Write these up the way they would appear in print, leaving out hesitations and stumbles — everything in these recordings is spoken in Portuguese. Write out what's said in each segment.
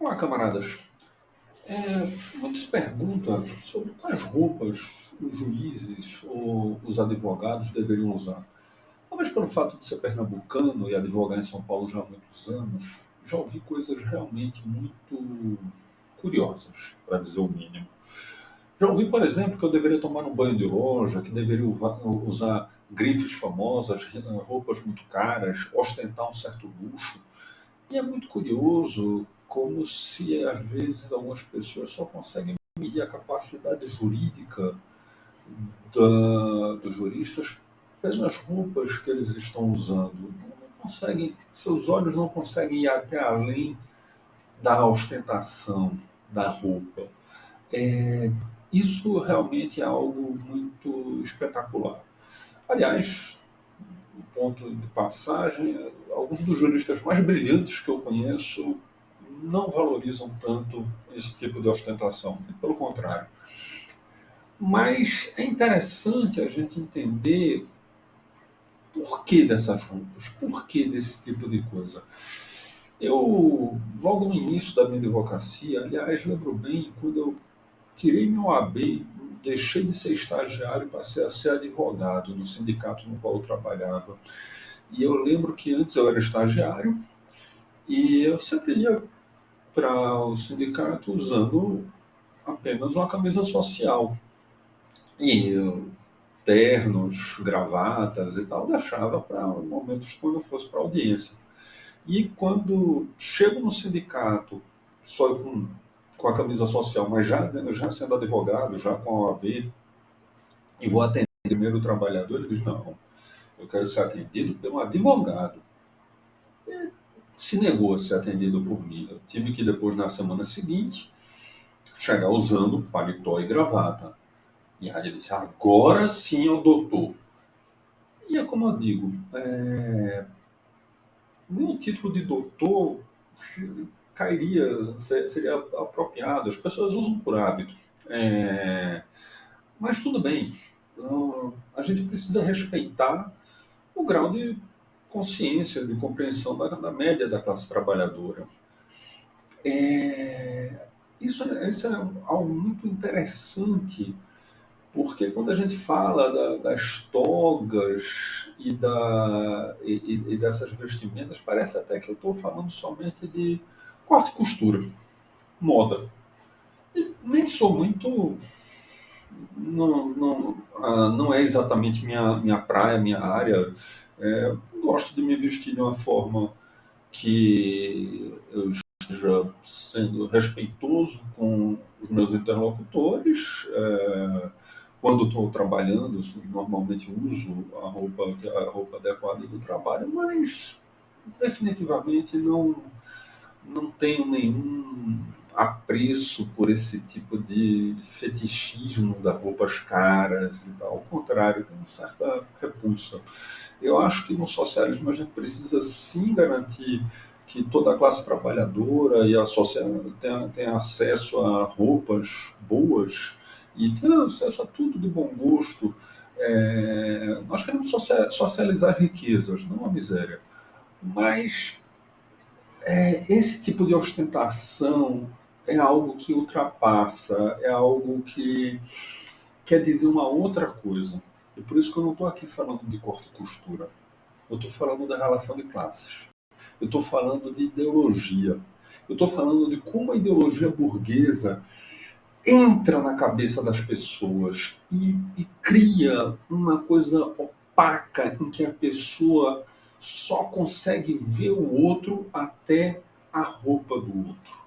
Olá, camaradas. Muitos perguntam sobre quais roupas os juízes ou os advogados deveriam usar. Talvez pelo fato de ser pernambucano e advogar em São Paulo já há muitos anos, já ouvi coisas realmente muito curiosas, para dizer o mínimo. Já ouvi, por exemplo, que eu deveria tomar um banho de loja, que deveria usar grifes famosas, roupas muito caras, ostentar um certo luxo. E é muito curioso como se, às vezes, algumas pessoas só conseguem medir a capacidade jurídica dos juristas pelas roupas que eles estão usando. Não conseguem, seus olhos não conseguem ir até além da ostentação da roupa. Isso realmente é algo muito espetacular. Aliás, ponto de passagem, alguns dos juristas mais brilhantes que eu conheço não valorizam tanto esse tipo de ostentação, pelo contrário. Mas é interessante a gente entender por que dessas roupas, por que desse tipo de coisa. Eu, logo no início da minha advocacia, aliás, lembro bem, quando eu tirei meu AB, deixei de ser estagiário e passei a ser advogado no sindicato no qual eu trabalhava. E eu lembro que antes eu era estagiário e eu sempre ia para o sindicato usando apenas uma camisa social. E ternos, gravatas e tal, deixava para momentos quando eu fosse para audiência. E quando chego no sindicato, só com a camisa social, mas já sendo advogado, já com a OAB, e vou atender primeiro o trabalhador, ele diz, não, eu quero ser atendido pelo advogado. Se negou a ser atendido por mim. Eu tive que depois, na semana seguinte, chegar usando paletó e gravata. E aí ele disse, agora sim é o doutor. E é como eu digo, nem o título de doutor cairia, seria apropriado. As pessoas usam por hábito. Mas tudo bem. A gente precisa respeitar o grau de consciência, de compreensão da média da classe trabalhadora. Isso é algo muito interessante, porque quando a gente fala das togas e dessas vestimentas, parece até que eu estou falando somente de corte e costura, moda. E nem sou muito. Não é exatamente minha praia, minha área. Gosto de me vestir de uma forma que eu esteja sendo respeitoso com os meus interlocutores. Quando estou trabalhando, normalmente uso a roupa adequada do trabalho, mas definitivamente não tenho nenhum apreço por esse tipo de fetichismo das roupas caras e tal. Ao contrário, tenho uma certa repulsa. Eu acho que no socialismo a gente precisa sim garantir que toda a classe trabalhadora e a sociedade tenha acesso a roupas boas e tenha acesso a tudo de bom gosto. Nós queremos socializar riquezas, não a miséria. Mas esse tipo de ostentação é algo que ultrapassa, é algo que quer dizer uma outra coisa. E por isso que eu não estou aqui falando de corte e costura. Eu estou falando da relação de classes. Eu estou falando de ideologia. Eu estou falando de como a ideologia burguesa entra na cabeça das pessoas e cria uma coisa opaca em que a pessoa só consegue ver o outro até a roupa do outro.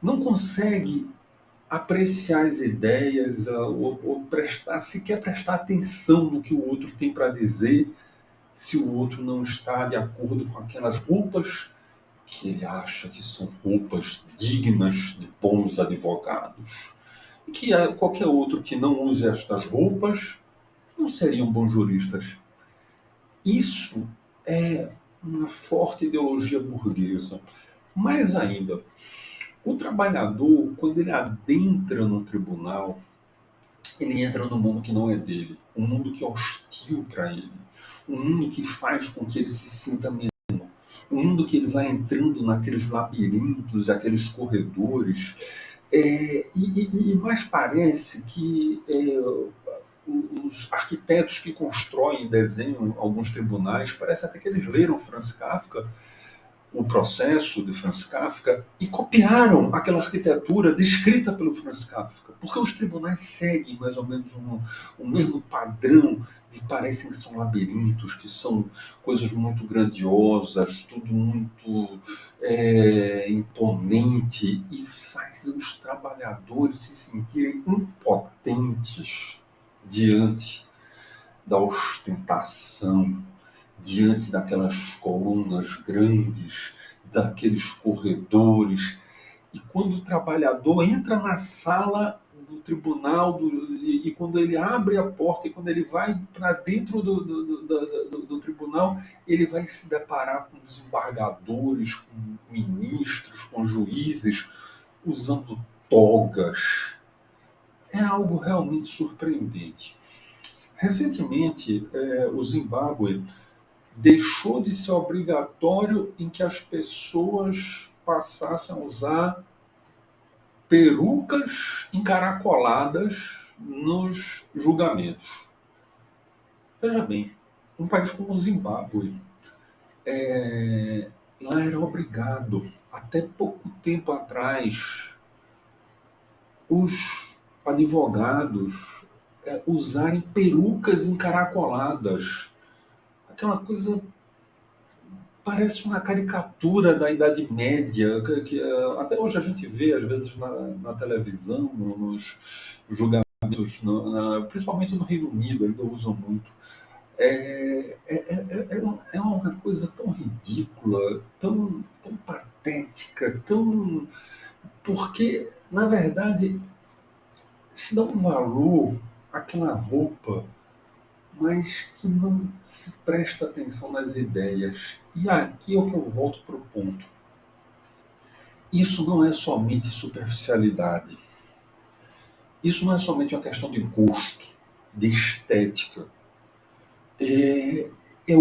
Não consegue apreciar as ideias ou sequer prestar atenção no que o outro tem para dizer se o outro não está de acordo com aquelas roupas que ele acha que são roupas dignas de bons advogados. E que qualquer outro que não use estas roupas não seriam bons juristas. Isso é uma forte ideologia burguesa. Mais ainda, o trabalhador, quando ele adentra no tribunal, ele entra num mundo que não é dele, um mundo que é hostil para ele, um mundo que faz com que ele se sinta menor, o mundo que ele vai entrando naqueles labirintos, aqueles corredores, e mais parece que os arquitetos que constroem e desenham alguns tribunais, parece até que eles leram Franz Kafka, o processo de Franz Kafka, e copiaram aquela arquitetura descrita pelo Franz Kafka, porque os tribunais seguem mais ou menos o mesmo padrão de parecem que são labirintos, que são coisas muito grandiosas, tudo muito imponente, e faz os trabalhadores se sentirem impotentes diante da ostentação, diante daquelas colunas grandes, daqueles corredores. E quando o trabalhador entra na sala do tribunal, e quando ele abre a porta, e quando ele vai para dentro do tribunal, ele vai se deparar com desembargadores, com ministros, com juízes, usando togas. É algo realmente surpreendente. Recentemente, o Zimbábue deixou de ser obrigatório em que as pessoas passassem a usar perucas encaracoladas nos julgamentos. Veja bem, um país como o Zimbábue, lá era obrigado, até pouco tempo atrás, os advogados usarem perucas encaracoladas. Aquela coisa parece uma caricatura da Idade Média, até hoje a gente vê, às vezes, na televisão, nos julgamentos, principalmente no Reino Unido, ainda usam muito. É uma coisa tão ridícula, tão patética, porque, na verdade, se dá um valor àquela roupa, mas que não se presta atenção nas ideias. E aqui é o que eu volto para o ponto. Isso não é somente superficialidade. Isso não é somente uma questão de gosto, de estética. É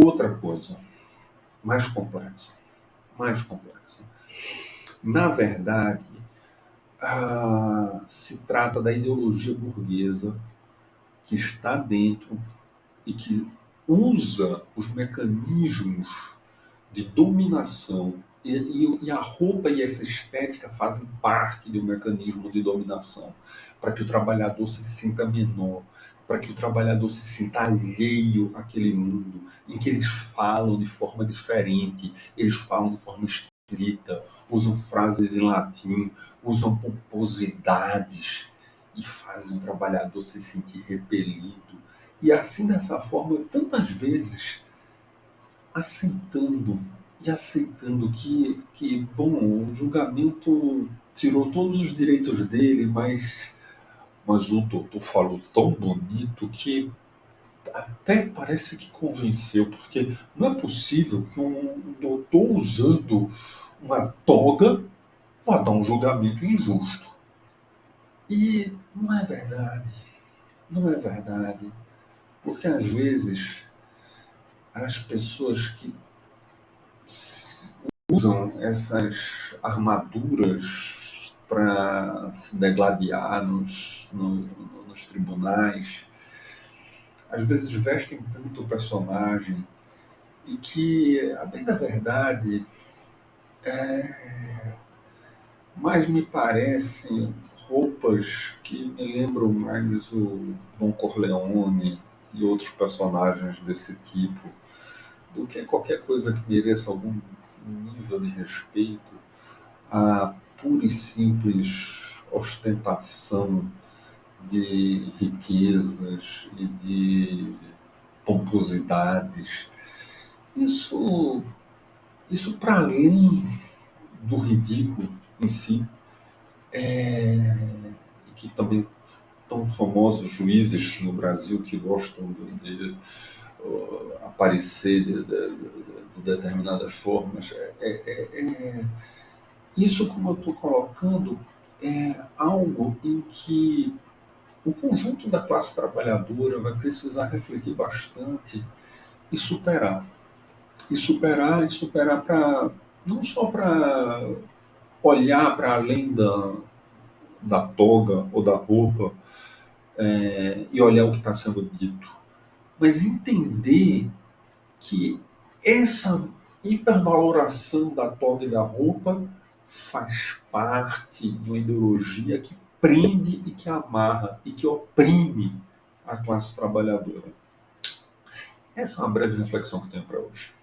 outra coisa, mais complexa. Mais complexa. Na verdade, se trata da ideologia burguesa que está dentro e que usa os mecanismos de dominação, e a roupa e essa estética fazem parte de um mecanismo de dominação, para que o trabalhador se sinta menor, para que o trabalhador se sinta alheio àquele mundo, em que eles falam de forma diferente, eles falam de forma esquisita, usam frases em latim, usam pomposidades, e fazem o trabalhador se sentir repelido. E assim, dessa forma, tantas vezes, aceitando aceitando bom, o julgamento tirou todos os direitos dele, mas o doutor falou tão bonito que até parece que convenceu, porque não é possível que um doutor usando uma toga vá dar um julgamento injusto. E não é verdade, não é verdade, porque às vezes as pessoas que usam essas armaduras para se degladiar nos tribunais, às vezes vestem tanto o personagem e que, a bem da verdade, mais me parecem roupas que me lembram mais o Don Corleone e outros personagens desse tipo, do que qualquer coisa que mereça algum nível de respeito à pura e simples ostentação de riquezas e de pomposidades. Isso, isso para além do ridículo em si, e que também tão famosos juízes no Brasil que gostam de aparecer de determinadas formas. Isso, como eu estou colocando, é algo em que o conjunto da classe trabalhadora vai precisar refletir bastante e superar. e superar para não só para olhar para além da toga ou da roupa e olhar o que está sendo dito, mas entender que essa hipervaloração da toga e da roupa faz parte de uma ideologia que prende e que amarra e que oprime a classe trabalhadora. Essa é uma breve reflexão que tenho para hoje.